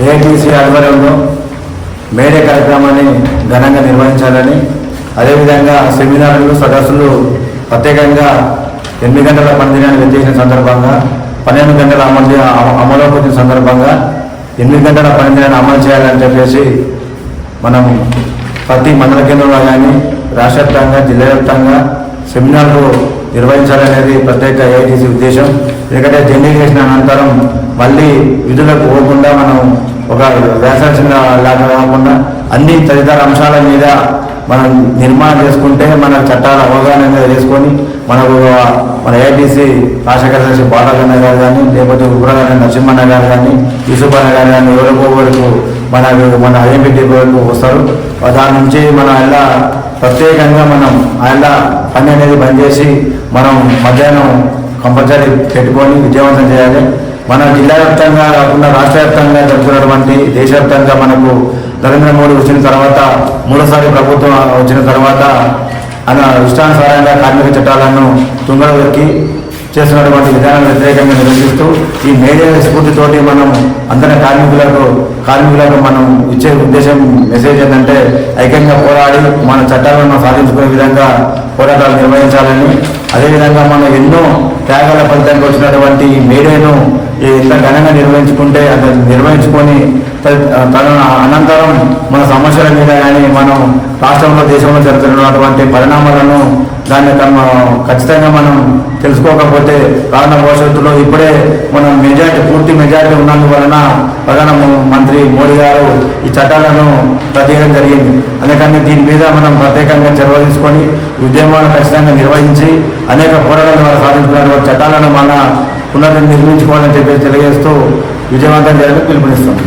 AITC ఆధ్వర్యంలో May Day కార్యక్రమాన్ని ఘనంగా నిర్వహించాలని, అదేవిధంగా సెమినార్లు సదస్సులు ప్రత్యేకంగా 8 గంటల పనిదినాన్ని చేసిన సందర్భంగా 12 గంటల అమలులోకి వచ్చిన సందర్భంగా 8 గంటల పనిదినాన్ని అమలు చేయాలని చెప్పేసి మనం ప్రతి మండల కేంద్రంలో కానీ రాష్ట్ర వ్యాప్తంగా జిల్లా వ్యాప్తంగా సెమినార్లు నిర్వహించాలనేది ప్రత్యేక ఏఐటీసీ ఉద్దేశం. ఎందుకంటే జర్నీ చేసిన అనంతరం మళ్ళీ విధులకు పోకుండా మనం ఒక వ్యాసంగా లాగా కాకుండా అన్ని తదితర అంశాల మీద మనం నిర్మాణం చేసుకుంటే మన చట్టాల అవగాహన చేసుకొని మనకు మన ఏఐటీసీ రాష్ట్ర కార్యదర్శి బాలకన్న గారు కానీ, లేకపోతే ఉగ్రగారి నరసింహన్న గారు కానీ, యూసుఫన్న గారు కానీ ఎవరికో వరకు మన ఐఎంపీ వరకు వస్తారు. దాని నుంచి మనం ఎలా ప్రత్యేకంగా మనం ఎలా పని అనేది బంద్ చేసి మనం మధ్యాహ్నం కంపల్సరీ పెట్టుకొని విజయవంతం చేయాలి. మన జిల్లా వ్యాప్తంగా కాకుండా రాష్ట్ర వ్యాప్తంగా జరుగుతున్నటువంటి దేశవ్యాప్తంగా మనకు నరేంద్ర మోడీ వచ్చిన తర్వాత 3సారి ప్రభుత్వం వచ్చిన తర్వాత ఆయన ఇష్టానుసారంగా కార్మిక చట్టాలను తుంగలోకి చేస్తున్నటువంటి విధానాన్ని వ్యతిరేకంగా నిరసిస్తూ ఈ మేడే స్ఫూర్తితోటి మనం అందరి కార్మికులకు మనం ఇచ్చే ఉద్దేశం మెసేజ్ ఏంటంటే ఐక్యంగా పోరాడి మన చట్టాలను సాధించుకునే విధంగా పోరాటాలు నిర్వహించాలని, అదేవిధంగా మనం ఎన్నో త్యాగాల ఫలితంగా వచ్చినటువంటి ఈ మేడేను ఎంత ఘనంగా నిర్వహించుకొని తన అనంతరం మన సమస్యల మీద కానీ మనం రాష్ట్రంలో దేశంలో జరుగుతున్నటువంటి పరిణామాలను దాన్ని ఖచ్చితంగా మనం తెలుసుకోకపోతే రానున్న భవిష్యత్తులో ఇప్పుడే మనం పూర్తి మెజారిటీ ఉన్నందువలన ప్రధానమంత్రి మోడీ గారు ఈ చట్టాలను ప్రతియడం జరిగింది. అందుకని దీని మీద మనం ప్రత్యేకంగా చొరవ తీసుకొని ఉద్యమాలను ఖచ్చితంగా నిర్వహించి అనేక పోరాటాల ద్వారా సాధించుకున్న చట్టాలను మన పునర్నిర్మించుకోవాలని చెప్పి తెలియజేస్తూ విజయవంతం చేయాలని పిలుపునిస్తాం.